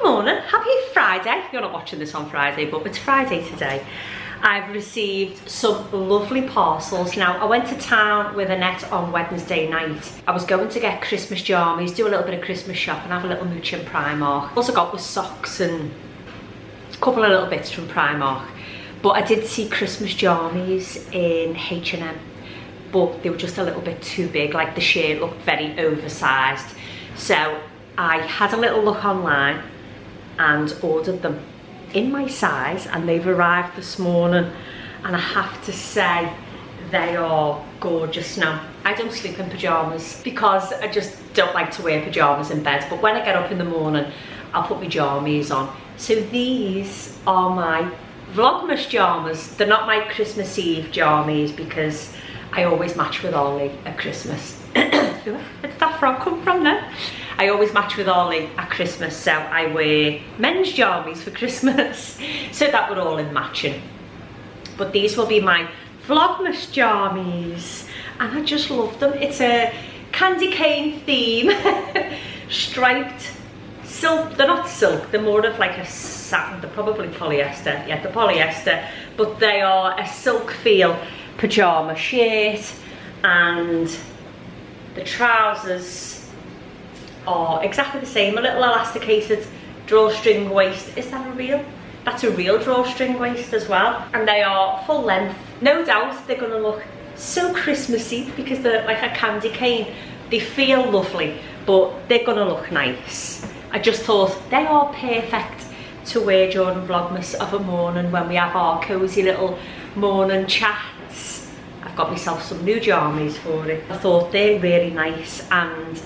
Good morning, happy Friday. You're not watching this on Friday, but it's Friday today. I've received some lovely parcels. Now, I went to town with Annette on Wednesday night. I was going to get Christmas jammies, do a little bit of Christmas shop and have a little mooch in Primark. Also got with socks and a couple of little bits from Primark. But I did see Christmas jammies in H&M, but they were just a little bit too big, like the shirt looked very oversized. So I had a little look online and ordered them in my size, and they've arrived this morning, and I have to say they are gorgeous. Now, I don't sleep in pyjamas because I just don't like to wear pyjamas in bed, but when I get up in the morning I'll put my jammies on. So these are my Vlogmas jammies. They're not my Christmas Eve jammies because I always match with Ollie at Christmas. Where did that frog come from then? I always match with Ollie at Christmas, so I wear men's jammies for Christmas. So that we're all in matching. But these will be my Vlogmas jammies, and I just love them. It's a candy cane theme, striped silk. They're not silk, they're more of like a satin. They're probably polyester. Yeah, they're polyester, but they are a silk feel pyjama shirt, and the trousers are exactly the same, a little elasticated drawstring waist. Is that a real? That's a real drawstring waist as well. And they are full length. No doubt they're gonna look so Christmassy because they're like a candy cane. They feel lovely, but they're gonna look nice. I just thought they are perfect to wear during Vlogmas of a morning when we have our cozy little morning chats. I've got myself some new jammies for it. I thought they're really nice, and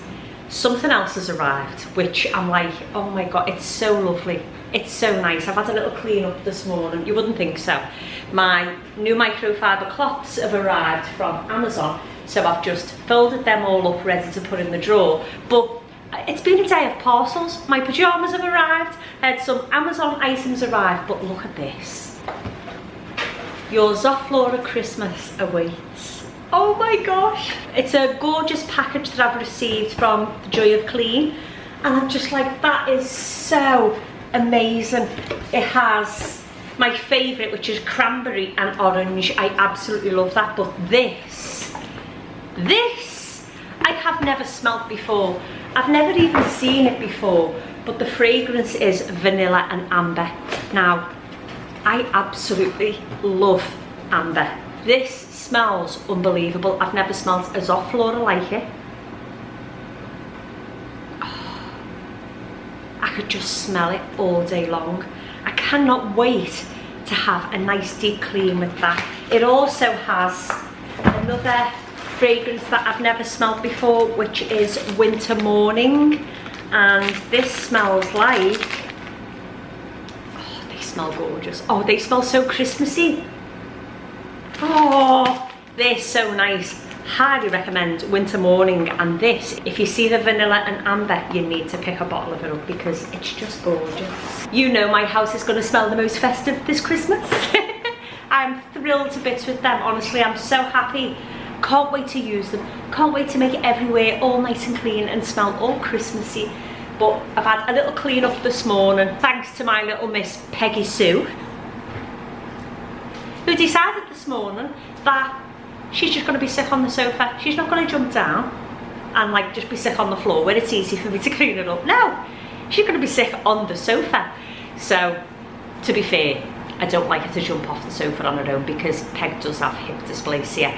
something else has arrived, which I'm like, oh my god, it's so lovely. It's so nice. I've had a little clean up this morning. You wouldn't think so. My new microfiber cloths have arrived from Amazon, so I've just folded them all up ready to put in the drawer. But it's been a day of parcels. My pyjamas have arrived. I had some Amazon items arrive, but look at this. Your Zoflora Christmas awaits. Oh my gosh. It's a gorgeous package that I've received from The Joy of Clean, and I'm just like, that is so amazing. It has my favourite, which is cranberry and orange. I absolutely love that. But this I have never smelt before. I've never even seen it before, but the fragrance is vanilla and amber. Now, I absolutely love amber. This smells unbelievable. I've never smelled a Zoflora like it. Oh, I could just smell it all day long. I cannot wait to have a nice deep clean with that. It also has another fragrance that I've never smelled before, which is Winter Morning, and this smells like, oh, they smell gorgeous. Oh, they smell so Christmassy. Oh, they're so nice. Highly recommend Winter Morning, and this, if you see the vanilla and amber, you need to pick a bottle of it up because it's just gorgeous. You know my house is going to smell the most festive this Christmas. I'm thrilled to bits with them. Honestly, I'm so happy. Can't wait to use them. Can't wait to make it everywhere all nice and clean and smell all Christmassy. But I've had a little clean up this morning thanks to my little Miss Peggy Sue, who decided this morning that she's just going to be sick on the sofa. She's not going to jump down and like just be sick on the floor where it's easy for me to clean it up. No, she's going to be sick on the sofa. So, to be fair, I don't like her to jump off the sofa on her own because Peg does have hip dysplasia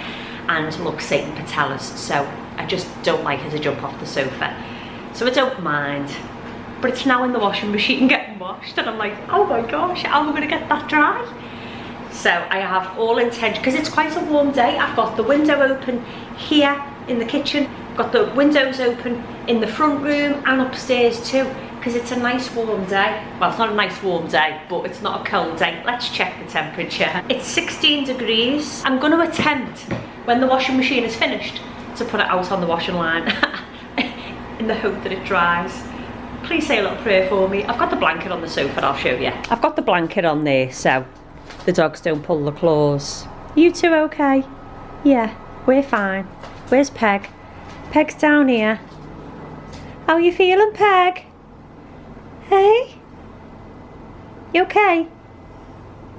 and luxating patellas, so I just don't like her to jump off the sofa. So I don't mind. But it's now in the washing machine getting washed, and I'm like, oh my gosh, how am I going to get that dry? So I have all intention, because it's quite a warm day. I've got the window open here in the kitchen, I've got the windows open in the front room and upstairs too, because it's a nice warm day. Well, it's not a nice warm day, but it's not a cold day. Let's check the temperature. It's 16 degrees. I'm going to attempt, when the washing machine is finished, to put it out on the washing line in the hope that it dries. Please say a little prayer for me. I've got the blanket on the sofa, I'll show you. I've got the blanket on there so the dogs don't pull the claws. You two okay? Yeah, we're fine. Where's Peg? Peg's down here. How are you feeling, Peg? Hey? You okay?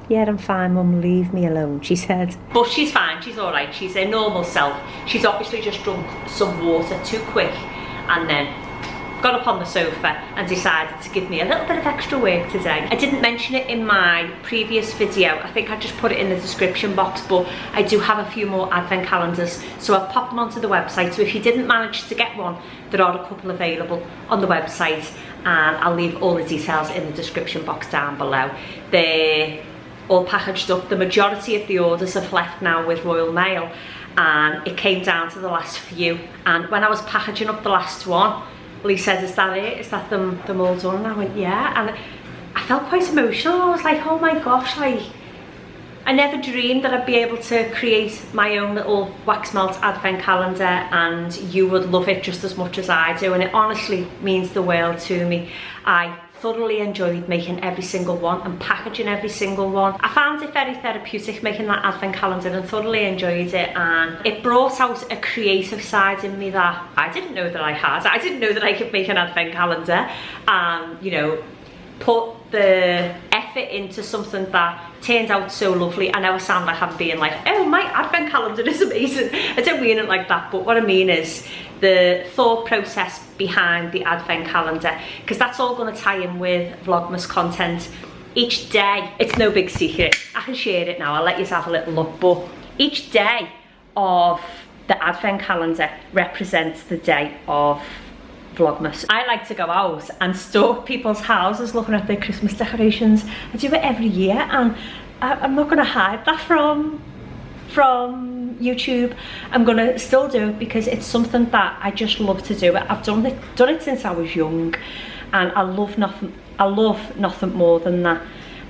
Yeah, I'm fine, Mum, leave me alone, she said. But she's fine, she's all right, she's her normal self. She's obviously just drunk some water too quick and then got up on the sofa and decided to give me a little bit of extra work today. I didn't mention it in my previous video. I think I just put it in the description box, but I do have a few more advent calendars, so I've popped them onto the website. So if you didn't manage to get one, there are a couple available on the website, and I'll leave all the details in the description box down below. They're all packaged up. The majority of the orders have left now with Royal Mail, and it came down to the last few. And when I was packaging up the last one, Lee said, is that it? Is that them all done? And I went, yeah. And I felt quite emotional. I was like, oh my gosh, like, I never dreamed that I'd be able to create my own little wax melt advent calendar and you would love it just as much as I do. And it honestly means the world to me. I thoroughly enjoyed making every single one and packaging every single one. I found it very therapeutic making that advent calendar and thoroughly enjoyed it, and it brought out a creative side in me that I didn't know that I had. I didn't know that I could make an advent calendar and, you know, put the effort into something that turned out so lovely. I know I sound like I'm being like, oh, my advent calendar is amazing. I don't mean it like that, but what I mean is the thought process behind the advent calendar, because that's all going to tie in with Vlogmas content. Each day, it's no big secret, I can share it now, I'll let you have a little look, but each day of the advent calendar represents the day of Vlogmas. I like to go out and stalk people's houses looking at their Christmas decorations. I do it every year, and I'm not going to hide that from YouTube. I'm going to still do it because it's something that I just love to do. I've done it since I was young, and I love nothing more than that.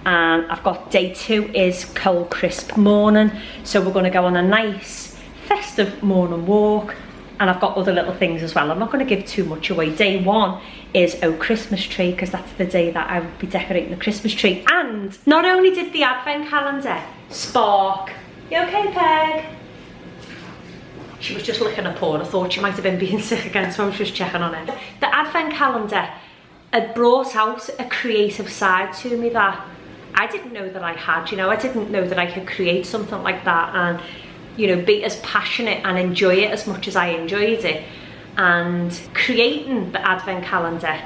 And I've got day 2 is cold crisp morning, so we're going to go on a nice festive morning walk. And I've got other little things as well. I'm not going to give too much away. Day 1 is Christmas tree, because that's the day that I will be decorating the Christmas tree. And not only did the advent calendar spark, you okay, Peg? She was just licking her paw. I thought she might have been being sick again, so I was just checking on her. The advent calendar had brought out a creative side to me that I didn't know that I had. You know, I didn't know that I could create something like that and, you know, be as passionate and enjoy it as much as I enjoyed it. And creating the advent calendar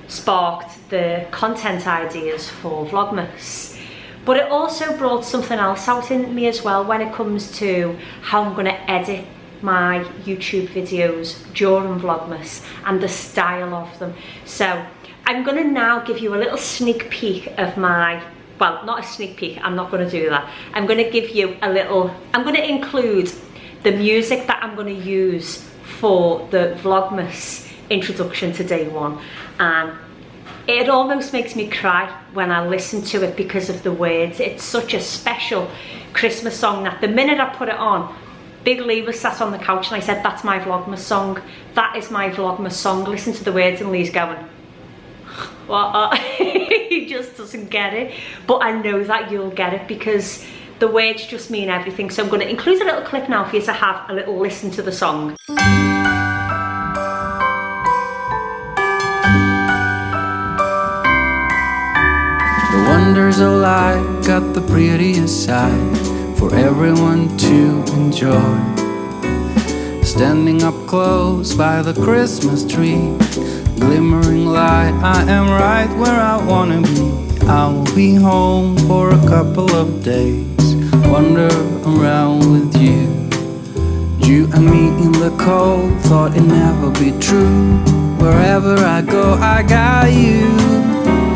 sparked the content ideas for Vlogmas. But it also brought something else out in me as well when it comes to how I'm going to edit my YouTube videos during Vlogmas and the style of them. So I'm going to now give you a little sneak peek of my, well, not a sneak peek, I'm not going to do that. I'm going to give you a little, I'm going to include the music that I'm going to use for the Vlogmas introduction to day 1. And it almost makes me cry when I listen to it because of the words. It's such a special Christmas song that the minute I put it on, Big Lee was sat on the couch and I said, that's my Vlogmas song. That is my Vlogmas song. Listen to the words, and Lee's going, what? He just doesn't get it. But I know that you'll get it because the words just mean everything. So I'm going to include a little clip now for you to have a little listen to the song. The wonders of life got the prettiest side for everyone to enjoy. Standing up close by the Christmas tree, glimmering light, I am right where I wanna be. I will be home for a couple of days, wander around with you. You and me in the cold, thought it'd never be true. Wherever I go, I got you.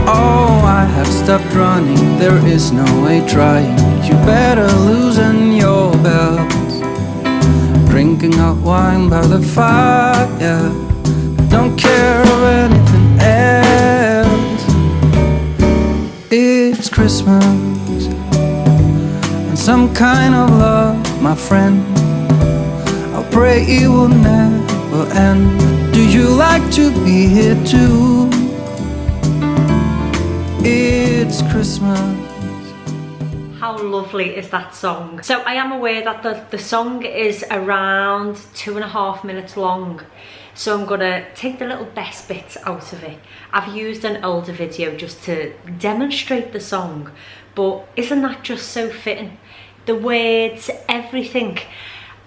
Oh, I have stopped running, there is no way trying. You better loosen your belt. Drinking hot wine by the fire, don't care of anything else. It's Christmas and some kind of love, my friend. I'll pray it will never end. Do you like to be here too? It's Christmas. How lovely is that song? So I am aware that the song is around 2.5 minutes long. So I'm gonna take the little best bits out of it. I've used an older video just to demonstrate the song, but isn't that just so fitting? The words, everything.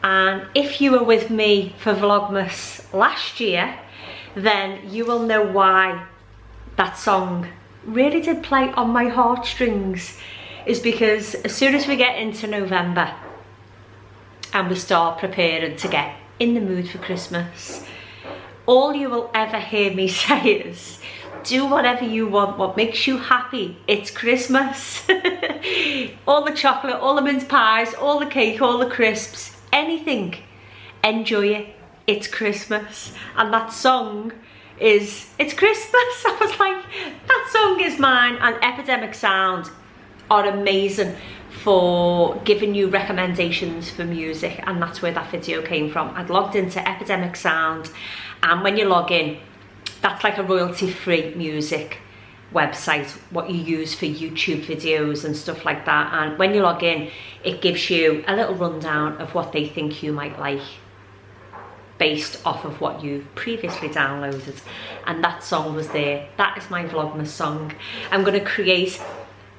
And if you were with me for Vlogmas last year, then you will know why that song really did play on my heartstrings. Is because as soon as we get into November and we start preparing to get in the mood for Christmas, all you will ever hear me say is, do whatever you want, what makes you happy, it's Christmas. All the chocolate, all the mince pies, all the cake, all the crisps, anything, enjoy it, it's Christmas. And that song is, it's Christmas. I was like, that song is mine. And Epidemic Sound are amazing for giving you recommendations for music, and that's where that video came from. I'd logged into Epidemic Sound, and when you log in, that's like a royalty-free music website, what you use for YouTube videos and stuff like that. And when you log in, it gives you a little rundown of what they think you might like based off of what you've previously downloaded. And that song was there. That is my Vlogmas song. I'm going to create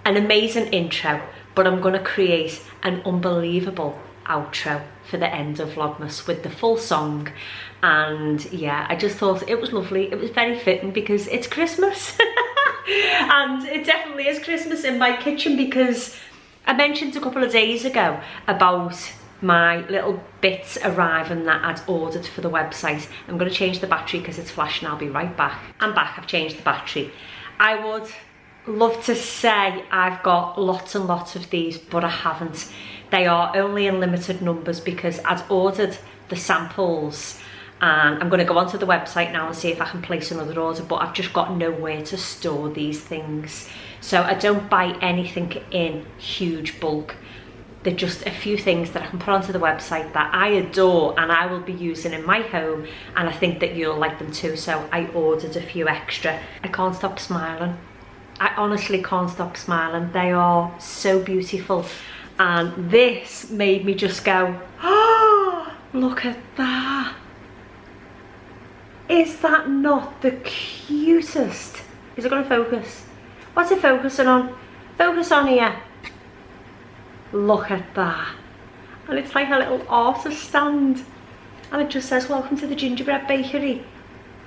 an amazing intro, but I'm going to create an unbelievable outro for the end of Vlogmas with the full song. And yeah, I just thought it was lovely. It was very fitting because it's Christmas. And it definitely is Christmas in my kitchen, because I mentioned a couple of days ago about my little bits arriving that I'd ordered for the website. I'm going to change the battery because it's flashing. I'll be right back. I'm back. I've changed the battery. I would love to say I've got lots and lots of these, but I haven't. They are only in limited numbers because I'd ordered the samples, and I'm going to go onto the website now and see if I can place another order, but I've just got nowhere to store these things. So I don't buy anything in huge bulk. They're just a few things that I can put onto the website that I adore and I will be using in my home, and I think that you'll like them too, so I ordered a few extra. I can't stop smiling. I honestly can't stop smiling. They are so beautiful, and this made me just go, oh, look at that. Is that not the cutest? Is it going to focus? What's it focusing on? Focus on here. Look at that. And it's like a little artist stand, and it just says, welcome to the gingerbread bakery,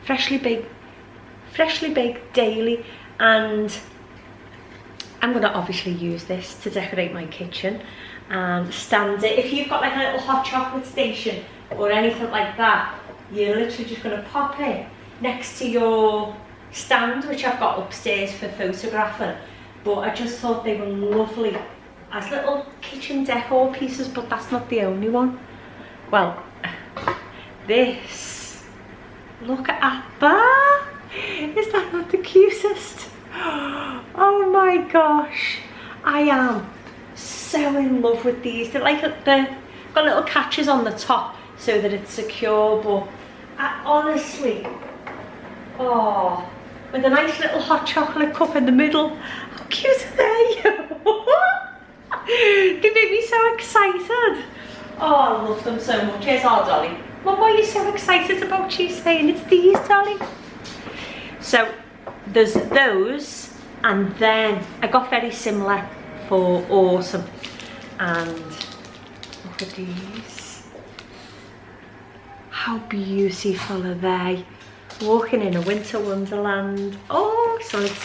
freshly baked daily. And I'm going to obviously use this to decorate my kitchen and stand it. If you've got like a little hot chocolate station or anything like that, you're literally just going to pop it next to your stand, which I've got upstairs for photographing. But I just thought they were lovely as little kitchen decor pieces, but that's not the only one. Well, this, look at that. Is that not the cutest? Oh my gosh, I am so in love with these. They're like, they've got little catches on the top so that it's secure, but I honestly, oh, with a nice little hot chocolate cup in the middle. How cute are they? They make me so excited. Oh, I love them so much. Here's our Dolly. Mum, why are you so excited about you saying it's these, Dolly? So there's those, and then I got very similar for autumn. And look at these. How beautiful are they? Walking in a winter wonderland. Oh, so it's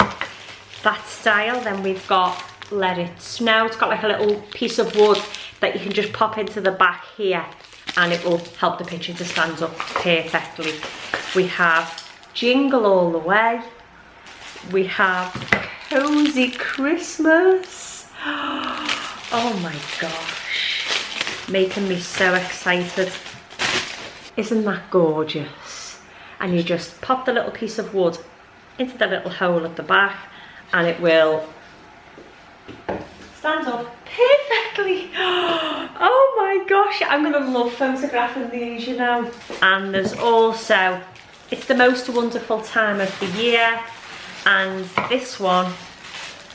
that style. Then we've got Let It Snow. It's got like a little piece of wood that you can just pop into the back here, and it will help the picture to stand up perfectly. We have Jingle All the Way. We have Cozy Christmas. Oh my gosh, making me so excited. Isn't that gorgeous? And you just pop the little piece of wood into the little hole at the back, and it will stand up perfectly. Oh my gosh, I'm gonna love photographing these, you know. And there's also, it's the most wonderful time of the year, and this one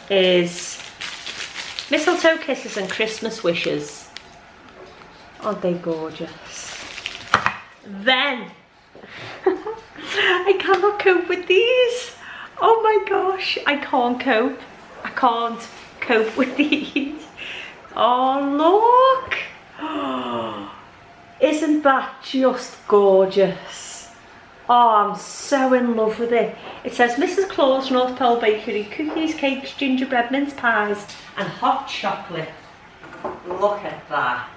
is Mistletoe Kisses and Christmas Wishes. Aren't they gorgeous? Then I cannot cope with these. Oh my gosh, I can't cope. I can't cope with these. Oh, look. Isn't that just gorgeous? Oh, I'm so in love with it. It says Mrs. Claus North Pole Bakery, cookies, cakes, gingerbread, mince pies, and hot chocolate. Look at that.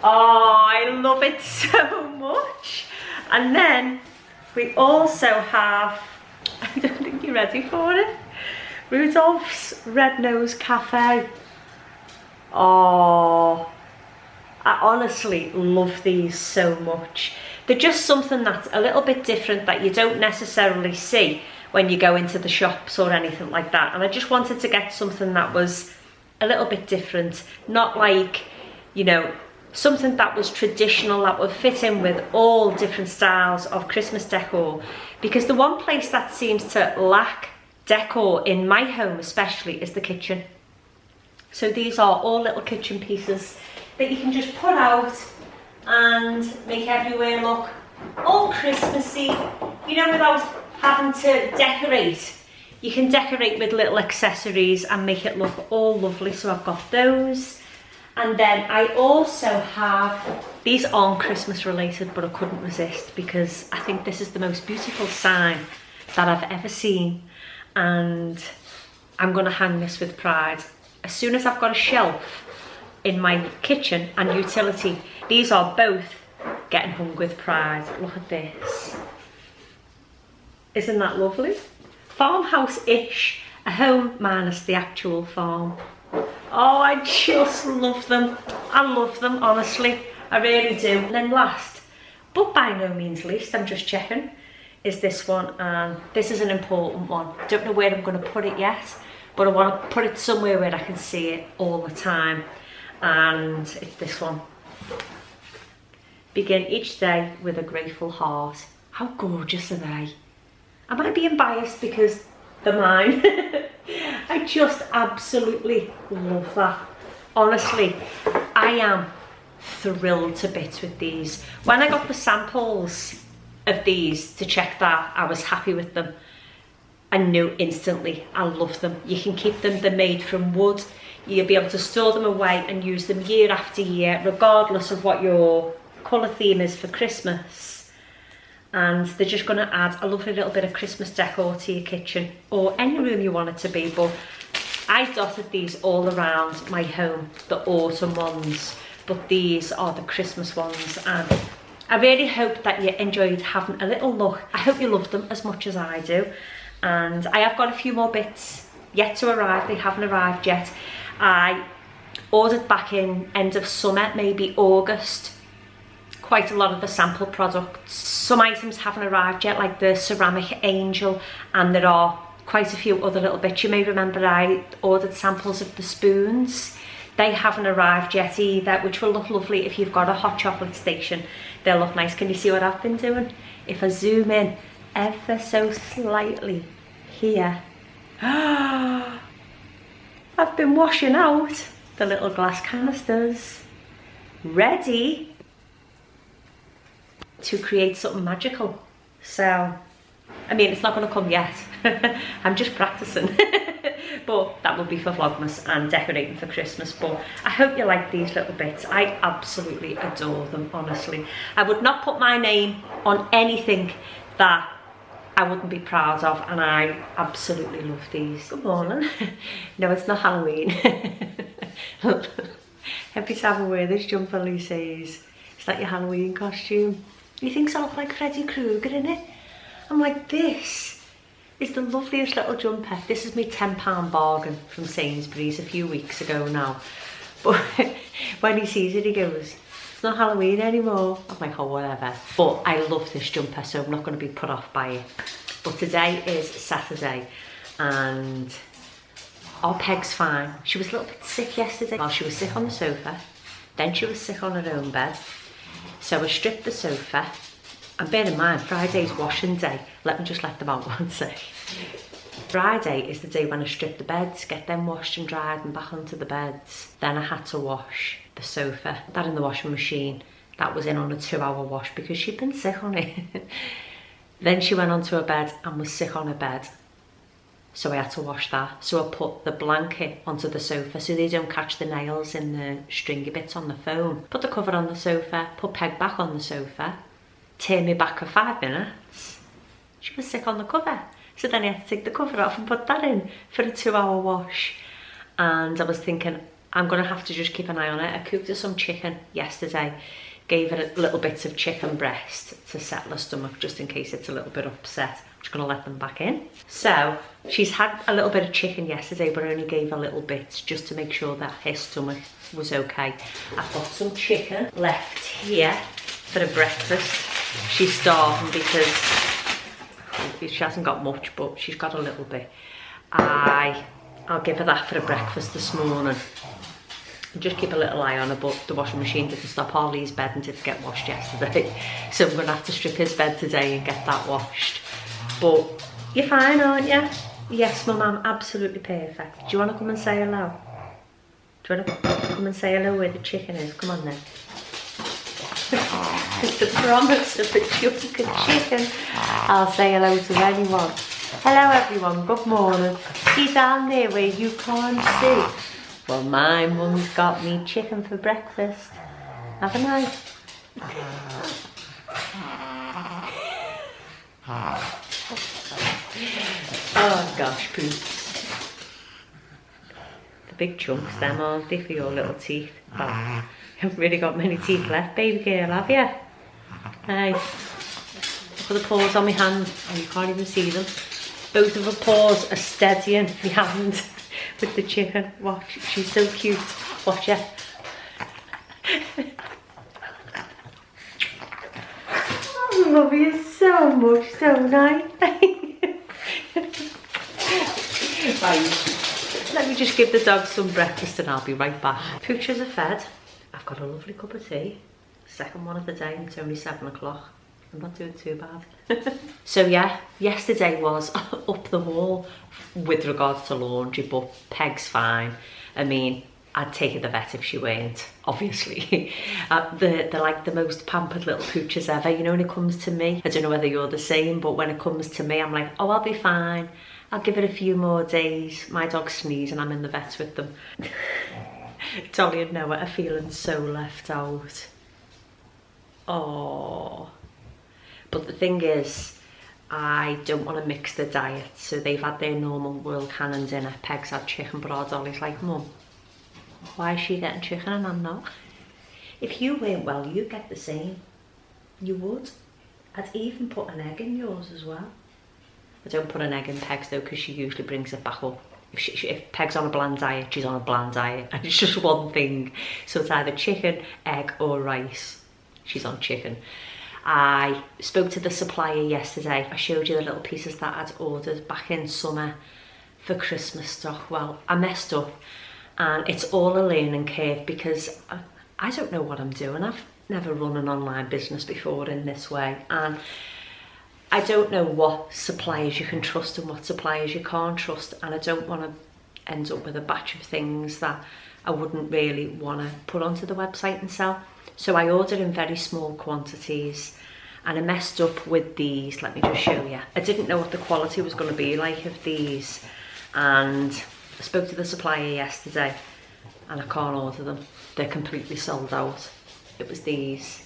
Oh, I love it so much. And then we also have, I don't think you're ready for it, Rudolph's Red Nose Cafe. Oh, I honestly love these so much. They're just something that's a little bit different that you don't necessarily see when you go into the shops or anything like that. And I just wanted to get something that was a little bit different, not like, you know, something that was traditional, that would fit in with all different styles of Christmas decor. Because the one place that seems to lack decor in my home especially is the kitchen. So these are all little kitchen pieces that you can just put out and make everywhere look all Christmassy, you know, without having to decorate. You can decorate with little accessories and make it look all lovely. So I've got those. And then I also have, these aren't Christmas related, but I couldn't resist because I think this is the most beautiful sign that I've ever seen. And I'm gonna hang this with pride. As soon as I've got a shelf in my kitchen and utility, these are both getting hung with pride. Look at this. Isn't that lovely? Farmhouse-ish, a home minus the actual farm. Oh, I just love them. I love them, honestly. I really do. And then last, but by no means least, I'm just checking, is this one. And this is an important one. Don't know where I'm going to put it yet, but I want to put it somewhere where I can see it all the time. And it's this one. Begin each day with a grateful heart. How gorgeous are they? Am I being biased because they're mine? I just absolutely love that. Honestly, I am thrilled to bits with these. When I got the samples of these to check that I was happy with them, I knew instantly I love them. You can keep them, they're made from wood. You'll be able to store them away and use them year after year, regardless of what your colour theme is for Christmas. And they're just going to add a lovely little bit of Christmas decor to your kitchen or any room you want it to be. But I dotted these all around my home, the autumn ones, but these are the Christmas ones. And I really hope that you enjoyed having a little look. I hope you love them as much as I do. And I have got a few more bits yet to arrive. They haven't arrived yet. I ordered back in end of summer, maybe August, quite a lot of the sample products. Some items haven't arrived yet, like the ceramic angel, and there are quite a few other little bits. You may remember I ordered samples of the spoons. They haven't arrived yet either, which will look lovely if you've got a hot chocolate station. They'll look nice. Can you see what I've been doing? If I zoom in ever so slightly here, I've been washing out the little glass canisters, ready to create something magical. So, I mean, it's not going to come yet. I'm just practicing. But that will be for Vlogmas and decorating for Christmas. But I hope you like these little bits. I absolutely adore them, honestly. I would not put my name on anything that I wouldn't be proud of, and I absolutely love these. Good morning. No, it's not Halloween. Every time I wear this jumper, Lee says, "Is that your Halloween costume? He thinks I look like Freddy Krueger in it." I'm like, this is the loveliest little jumper. This is my £10 bargain from Sainsbury's a few weeks ago now. But when he sees it, he goes, "It's not Halloween anymore." I'm like, oh, whatever. But I love this jumper, so I'm not going to be put off by it. But today is Saturday, and our Peg's fine. She was a little bit sick yesterday. Well, she was sick on the sofa, then she was sick on her own bed. So I stripped the sofa, and bear in mind, Friday's washing day. Let me just let them out one sec. Friday is the day when I strip the beds, get them washed and dried and back onto the beds. Then I had to wash the sofa, that in the washing machine. That was in on a 2-hour wash because she'd been sick on it. Then she went onto her bed and was sick on her bed. So I had to wash that. So I put the blanket onto the sofa so they don't catch the nails in the stringy bits on the foam. Put the cover on the sofa, put Peg back on the sofa, turn me back for 5 minutes. She was sick on the cover. So then I had to take the cover off and put that in for a 2-hour wash. And I was thinking, I'm gonna have to just keep an eye on it. I cooked her some chicken yesterday, gave her little bits of chicken breast to settle her stomach just in case it's a little bit upset. I'm just gonna let them back in. So she's had a little bit of chicken yesterday, but I only gave her little bits just to make sure that her stomach was okay. I've got some chicken left here for a breakfast. She's starving because she hasn't got much, but she's got a little bit. I'll give her that for a breakfast this morning. Just keep a little eye on her, but the washing machine didn't stop Harley's bed and didn't get washed yesterday. So I'm gonna have to strip his bed today and get that washed. But you're fine, aren't you? Yes, Mum, I'm absolutely perfect. Do you want to come and say hello? Do you want to come and say hello where the chicken is? Come on then. It's the promise of a chunk of chicken. I'll say hello to anyone. Hello everyone, good morning. See down there where you can't see? Well, my mum's got me chicken for breakfast. Haven't I? Oh gosh, poops. The big chunks them, aren't they, for your little teeth? Well, you haven't really got many teeth left, baby girl, have you? Hey, look at the paws on my hand. Oh, you can't even see them. Both of her paws are steadying my hand with the chicken. Watch, she's so cute. Watch her. I love you so much, don't I? Right, let me just give the dogs some breakfast and I'll be right back. Pooches are fed. I've got a lovely cup of tea. Second one of the day, it's only 7 o'clock. I'm not doing too bad. So yeah, yesterday was up the wall with regards to laundry, but Peg's fine. I mean, I'd take her to the vet if she weren't, obviously. They're like the most pampered little pooches ever. You know, when it comes to me, I don't know whether you're the same, but when it comes to me, I'm like, oh, I'll be fine. I'll give it a few more days. My dogs sneeze and I'm in the vet with them. Toni and Noah are feeling so left out. Oh. But the thing is, I don't want to mix the diet. So they've had their normal World Cannon dinner. Peg's had chicken, but our Dolly's like, Mum, why is she getting chicken and I'm not? If you weren't well, you'd get the same. You would. I'd even put an egg in yours as well. I don't put an egg in Peg's though, because she usually brings it back up. If Peg's on a bland diet, she's on a bland diet. And it's just one thing. So it's either chicken, egg or rice. She's on chicken. I spoke to the supplier yesterday. I showed you the little pieces that I'd ordered back in summer for Christmas stock. Well, I messed up and it's all a learning curve because I don't know what I'm doing. I've never run an online business before in this way, and I don't know what suppliers you can trust and what suppliers you can't trust, and I don't want to end up with a batch of things that I wouldn't really want to put onto the website and sell. So I ordered in very small quantities and I messed up with these. Let me just show you. I didn't know what the quality was going to be like of these, and I spoke to the supplier yesterday and I can't order them. They're completely sold out. It was these.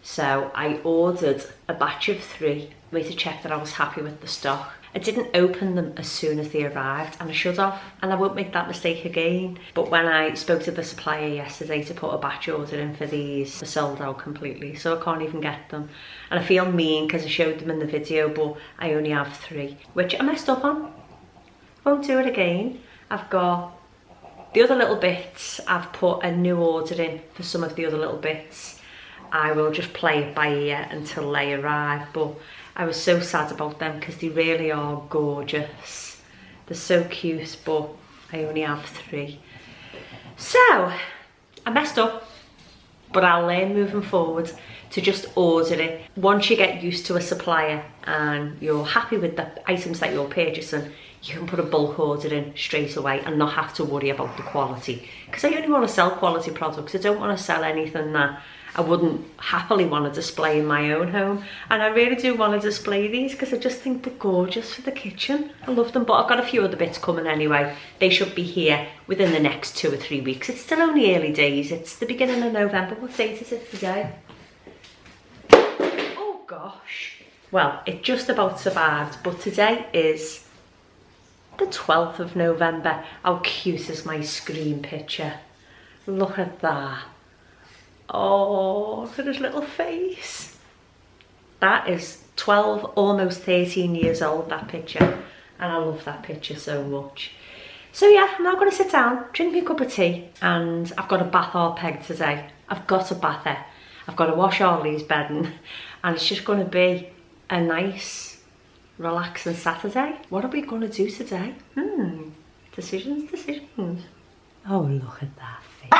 So I ordered a batch of 3 to check that I was happy with the stock. I didn't open them as soon as they arrived, and I should have, and I won't make that mistake again. But when I spoke to the supplier yesterday to put a batch order in for these, they're sold out completely, so I can't even get them. And I feel mean because I showed them in the video, but I only have 3, which I messed up on. Won't do it again. I've got the other little bits. I've put a new order in for some of the other little bits. I will just play it by ear until they arrive, but I was so sad about them because they really are gorgeous. They're so cute, but I only have 3. So I messed up, but I'll learn moving forward to just order it. Once you get used to a supplier and you're happy with the items that you're purchasing, you can put a bulk order in straight away and not have to worry about the quality. Because I only want to sell quality products. I don't want to sell anything that I wouldn't happily want to display in my own home. And I really do want to display these because I just think they're gorgeous for the kitchen. I love them, but I've got a few other bits coming anyway. They should be here within the next 2 or 3 weeks. It's still only early days. It's the beginning of November. What date is it today? Oh gosh. Well, it just about survived, but today is the 12th of November. How cute is my screen picture? Look at that. Oh, look at his little face. That is 12, almost 13 years old, that picture. And I love that picture so much. So yeah, I'm now going to sit down, drink me a cup of tea, and I've got a bath all pegged today. I've got a bath there. I've got to wash Ollie's bedding, and it's just going to be a nice, relaxing Saturday. What are we going to do today? Decisions. Oh, look at that face.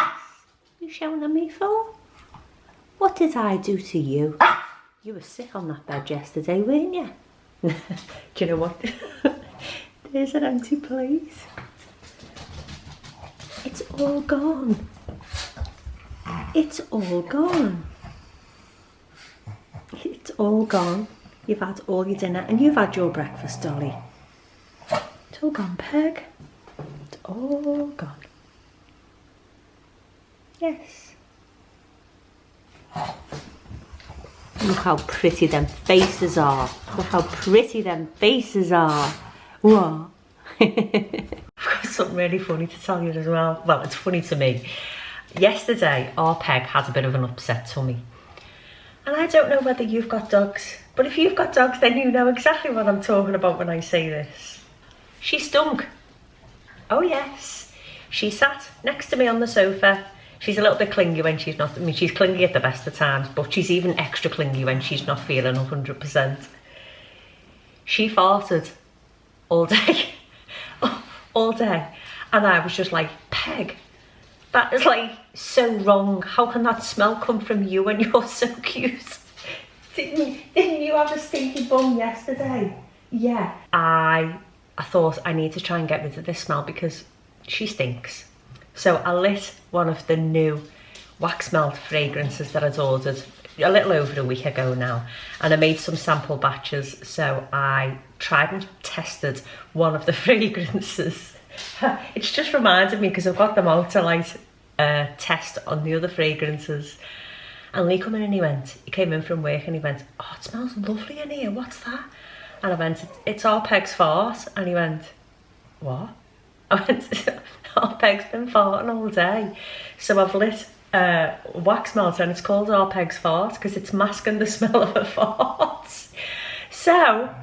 You shouting at me for? What did I do to you? You were sick on that bed yesterday, weren't you? Do you know what? There's an empty plate. It's all gone. It's all gone. It's all gone. You've had all your dinner and you've had your breakfast, Dolly. It's all gone, Peg. It's all gone. Yes. Look how pretty them faces are. Look how pretty them faces are. What? I've got something really funny to tell you as well. Well, it's funny to me. Yesterday, our Peg had a bit of an upset tummy. And I don't know whether you've got dogs, but if you've got dogs, then you know exactly what I'm talking about when I say this. She stunk. Oh yes. She sat next to me on the sofa. She's a little bit clingy when she's not, I mean, she's clingy at the best of times, but she's even extra clingy when she's not feeling 100%. She farted all day. All day. And I was just like, Peg, that is like so wrong. How can that smell come from you when you're so cute? Didn't you have a stinky bum yesterday? Yeah. I thought I need to try and get rid of this smell because she stinks. So I lit one of the new wax melt fragrances that I'd ordered a little over a week ago now, and I made some sample batches. So I tried and tested one of the fragrances. It's just reminded me because I've got them out to like test on the other fragrances. And Lee he came in from work and he went, oh, it smells lovely in here, what's that? And I went, it's our Peg's fart. And he went, what? I went, our Peg's been farting all day. So I've lit wax melt and it's called our Peg's fart because it's masking the smell of her farts. So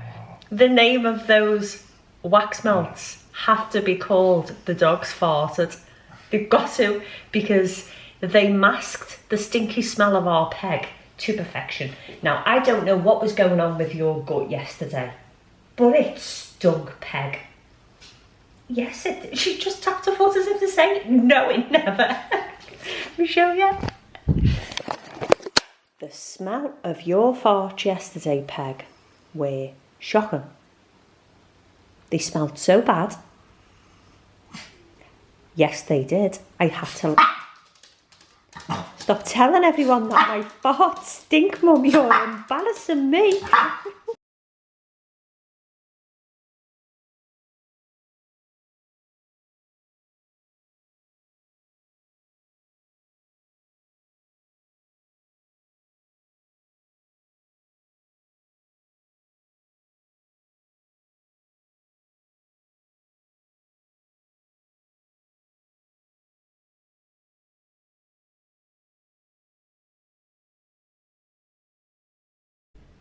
the name of those wax melts have to be called the dog's farted. They've got to, because they masked the stinky smell of our Peg to perfection. Now, I don't know what was going on with your gut yesterday, but it stunk, Peg. Yes, she just tapped her foot as if to say, no, it never. Let me show you. The smell of your fart yesterday, Peg, were shocking. They smelled so bad. Yes, they did. I had to... Stop telling everyone that my farts stink, Mum. You're embarrassing me.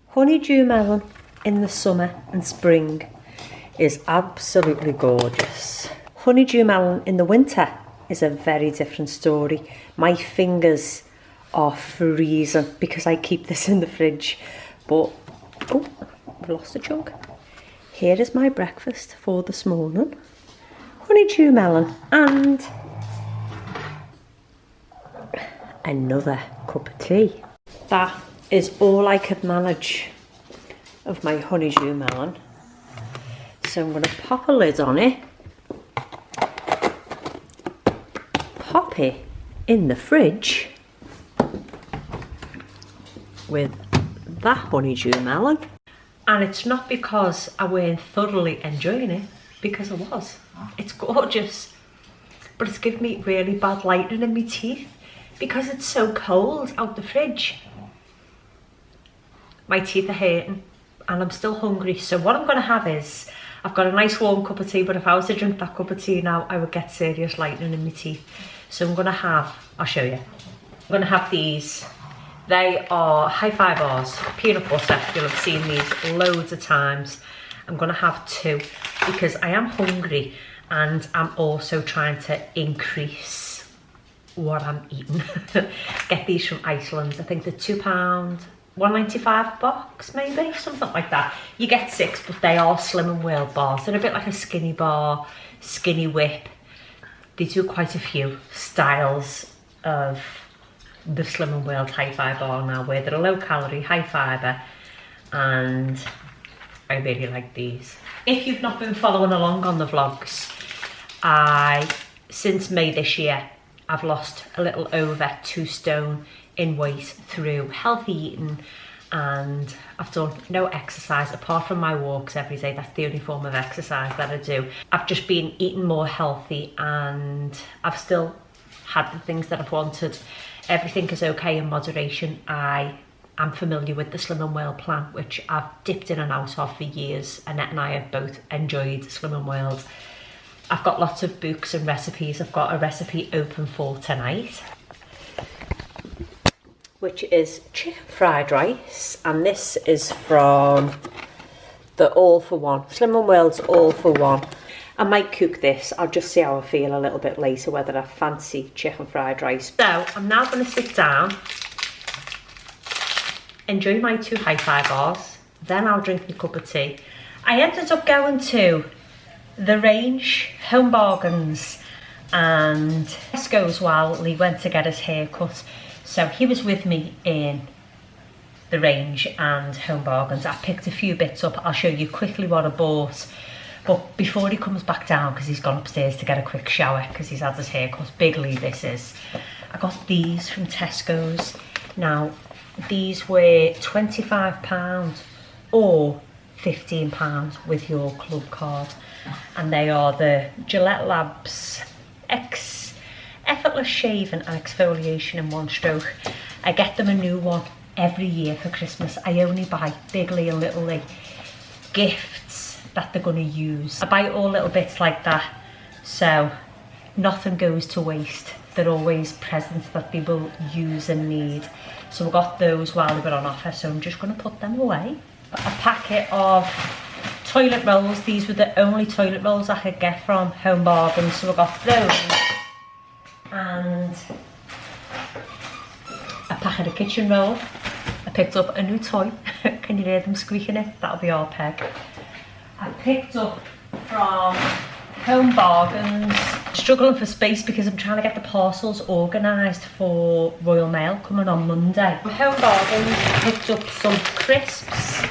Honeydew melon in the summer and spring is absolutely gorgeous. Honeydew melon in the winter is a very different story. My fingers are freezing because I keep this in the fridge. But, oh, I've lost a chunk. Here is my breakfast for this morning. Honeydew melon and another cup of tea. That is all I could manage of my honeydew melon. So I'm going to pop a lid on it, pop it in the fridge, with that honeydew melon. And it's not because I weren't thoroughly enjoying it, because I was. It's gorgeous, but it's giving me really bad lightning in my teeth because it's so cold out the fridge. My teeth are hurting and I'm still hungry. So what I'm gonna have is, I've got a nice warm cup of tea, but if I was to drink that cup of tea now, I would get serious lightning in my teeth. So I'm gonna have, I'll show you. I'm gonna have these. They are Hi-Fi bars, peanut butter. You'll have seen these loads of times. I'm gonna have 2 because I am hungry and I'm also trying to increase what I'm eating. Get these from Iceland. I think they're £2, $1.95 a box, maybe, something like that. You get 6, but they are Slim & World bars. They're a bit like a skinny bar, skinny whip. They do quite a few styles of the Slim & World Hi-Fi bar now, where they're low calorie, high fibre, and I really like these. If you've not been following along on the vlogs, since May this year, I've lost a little over 2 stone in weight through healthy eating, and I've done no exercise apart from my walks every day. That's the only form of exercise that I do. I've just been eating more healthy and I've still had the things that I've wanted. Everything is okay in moderation. I am familiar with the Slim & World plan, which I've dipped in and out of for years. Annette and I have both enjoyed Slim & World. I've got lots of books and recipes. I've got a recipe open for tonight, which is chicken fried rice, and this is from the All for One, Slim & World's All for One. I might cook this. I'll just see how I feel a little bit later, whether I fancy chicken fried rice. So I'm now going to sit down, enjoy my 2 Hi-Fi bars, then I'll drink my cup of tea. I ended up going to the Range, Home Bargains, and Tesco's while Lee went to get his hair cut. So he was with me in the Range and Home Bargains. I picked a few bits up. I'll show you quickly what I bought. But before he comes back down, because he's gone upstairs to get a quick shower because he's had his hair cut, big Lee this is, I got these from Tesco's. Now, these were £25 or £15 with your club card. And they are the Gillette Labs Effortless Shaving and Exfoliation in 1 stroke. I get them a new one every year for Christmas. I only buy Big Lee and Little Lee gifts that they're going to use. I buy all little bits like that, so nothing goes to waste. They're always presents that they will use and need. So I got those while they were on offer, so I'm just going to put them away. A packet of toilet rolls. These were the only toilet rolls I could get from Home Bargains, so I got those. And a packet of kitchen roll. I picked up a new toy. Can you hear them squeaking it? That'll be our peg. I picked up from Home Bargains. Struggling for space because I'm trying to get the parcels organised for Royal Mail coming on Monday. Home Bargains picked up some crisps.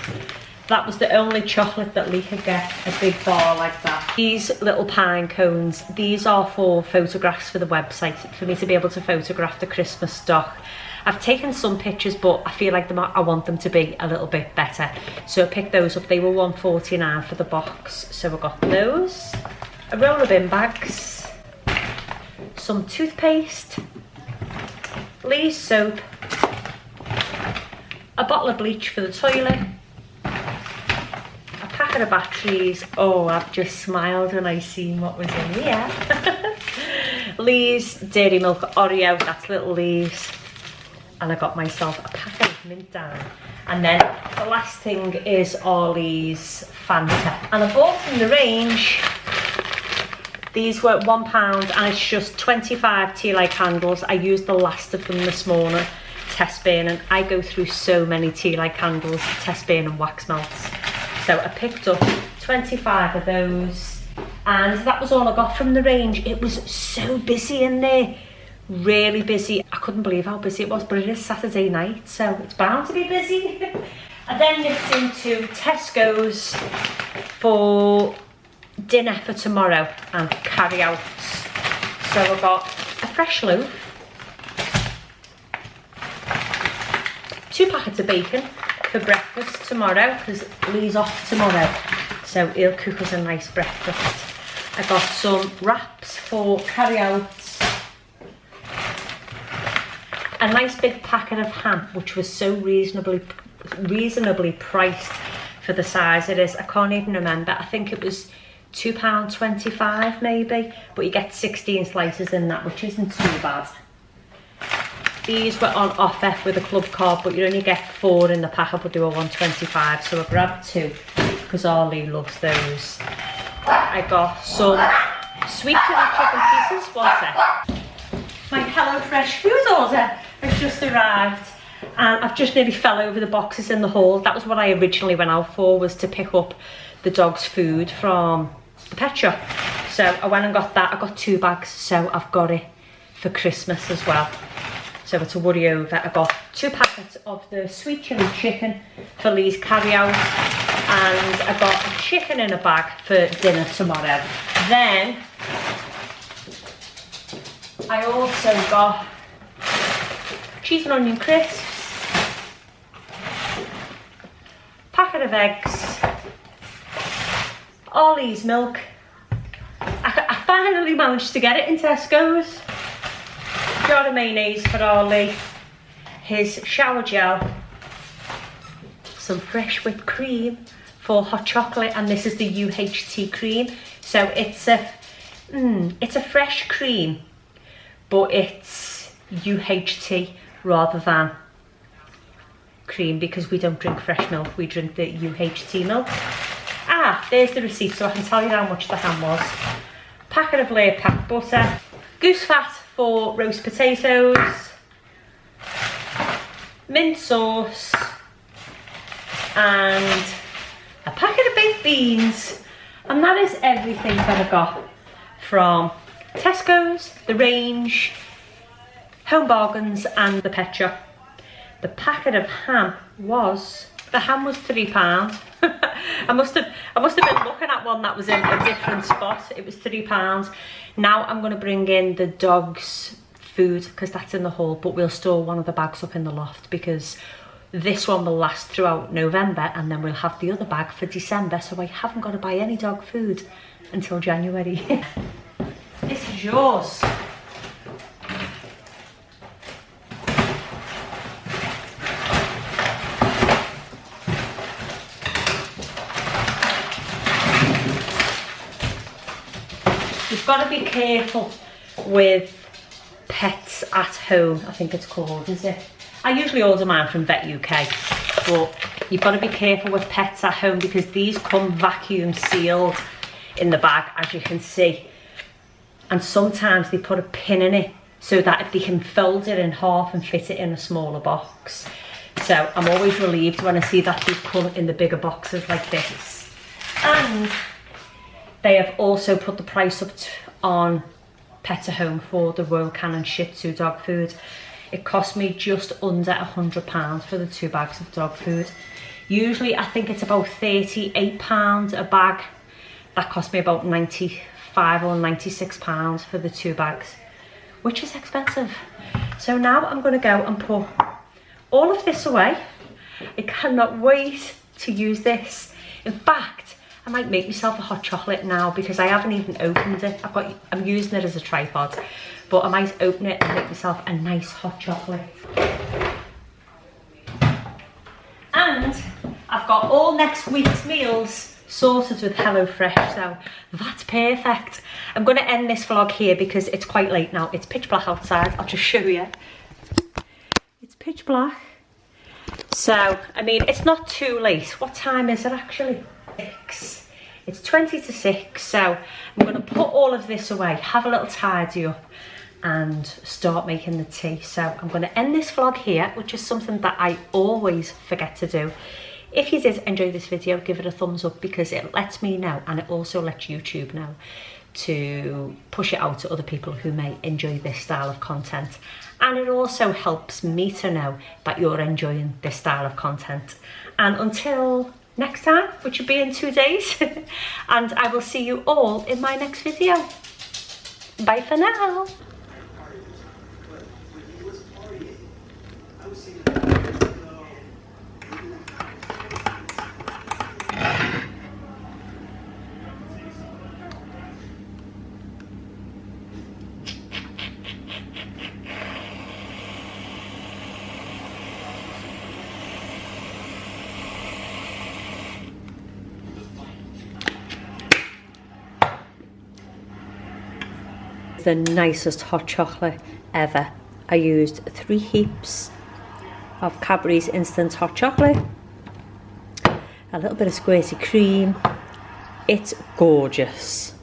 That was the only chocolate that Lee could get, a big bar like that. These little pine cones, these are for photographs for the website, for me to be able to photograph the Christmas stock. I've taken some pictures, but I feel like I want them to be a little bit better. So I picked those up. They were £1.49 for the box. So I got those. A roll of bin bags. Some toothpaste. Lee's soap. A bottle of bleach for the toilet. A packet of batteries. Oh, I've just smiled when I seen what was in here. Lee's Dairy Milk Oreo. That's Little Lee's. And I got myself a packet of mint down. And then the last thing is Ollie's Fanta. And I bought from the Range. These were £1 and it's just 25 tea light candles. I used the last of them this morning, test burning. I go through so many tea light candles, test burning wax melts. So I picked up 25 of those and that was all I got from the Range. It was so busy in there. Really busy. I couldn't believe how busy it was, but it is Saturday night, so it's bound to be busy. I then nipped into Tesco's for dinner for tomorrow and carry out. So I got a fresh loaf, £2 2 packets of bacon for breakfast tomorrow because Lee's off tomorrow, so he'll cook us a nice breakfast. I got some wraps for carry-outs, a nice big packet of ham, which was so reasonably priced for the size it is. I can't even remember. I think it was £2.25 maybe, but you get 16 slices in that, which isn't too bad. These were on offer with a club card, but you only get 4 in the packet, but they were £1.25, so I grabbed 2 because Arlie loves those. I got some sweet chili chicken pieces. What's that? My HelloFresh food order has just arrived, and I've just nearly fell over the boxes in the hall. That was what I originally went out for, was to pick up the dog's food from the pet shop. So I went and got that. I got 2 bags, so I've got it for Christmas as well. So to worry over, I got 2 packets of the sweet chili chicken for Lee's carry out, and I got a chicken in a bag for dinner tomorrow. Then I also got cheese and onion crisps, packet of eggs, Ollie's milk. I finally managed to get it in Tesco's. Jar of mayonnaise for Ollie, his shower gel, some fresh whipped cream for hot chocolate, and this is the UHT cream. So it's a fresh cream, but it's UHT rather than cream because we don't drink fresh milk, we drink the UHT milk. Ah, there's the receipt, so I can tell you how much the ham was. Packet of layer packed butter, goose fat for roast potatoes, mint sauce, and a packet of baked beans. And that is everything that I got from Tesco's, The Range, Home Bargains and the pet shop. The packet of ham was, the ham was £3. I must have been looking at one that was in a different spot. It was £3. Now I'm going to bring in the dog's food because that's in the hall, but we'll store one of the bags up in the loft because this one will last throughout November, and then we'll have the other bag for December, so I haven't got to buy any dog food until January. This is yours. You've got to be careful with pets at home, I think it's called, is it? I usually order mine from Vet UK, but you've got to be careful with pets at home because these come vacuum sealed in the bag, as you can see. And sometimes they put a pin in it so that if they can fold it in half and fit it in a smaller box. So I'm always relieved when I see that they come in the bigger boxes like this. And they have also put the price up on Pet at Home for the Royal Canin Shih Tzu dog food. It cost me just under £100 for the 2 bags of dog food. Usually I think it's about £38 a bag. That cost me about £95 or £96 for the 2 bags, which is expensive. So now I'm going to go and put all of this away. I cannot wait to use this. In fact, I might make myself a hot chocolate now because I haven't even opened it. I'm using it as a tripod, but I might open it and make myself a nice hot chocolate. And I've got all next week's meals sorted with HelloFresh, so that's perfect. I'm going to end this vlog here because it's quite late now. It's pitch black outside. I'll just show you. It's pitch black. So, I mean, it's not too late. What time is it actually? 6. It's 20 to 6, so I'm going to put all of this away, have a little tidy up and start making the tea. So I'm going to end this vlog here, which is something that I always forget to do. If you did enjoy this video, give it a thumbs up because it lets me know, and it also lets YouTube know to push it out to other people who may enjoy this style of content. And it also helps me to know that you're enjoying this style of content. And until next time, which will be in 2 days, and I will see you all in my next video. Bye for now. the nicest hot chocolate ever. I used 3 heaps of Cadbury's instant hot chocolate, a little bit of squirty cream. It's gorgeous.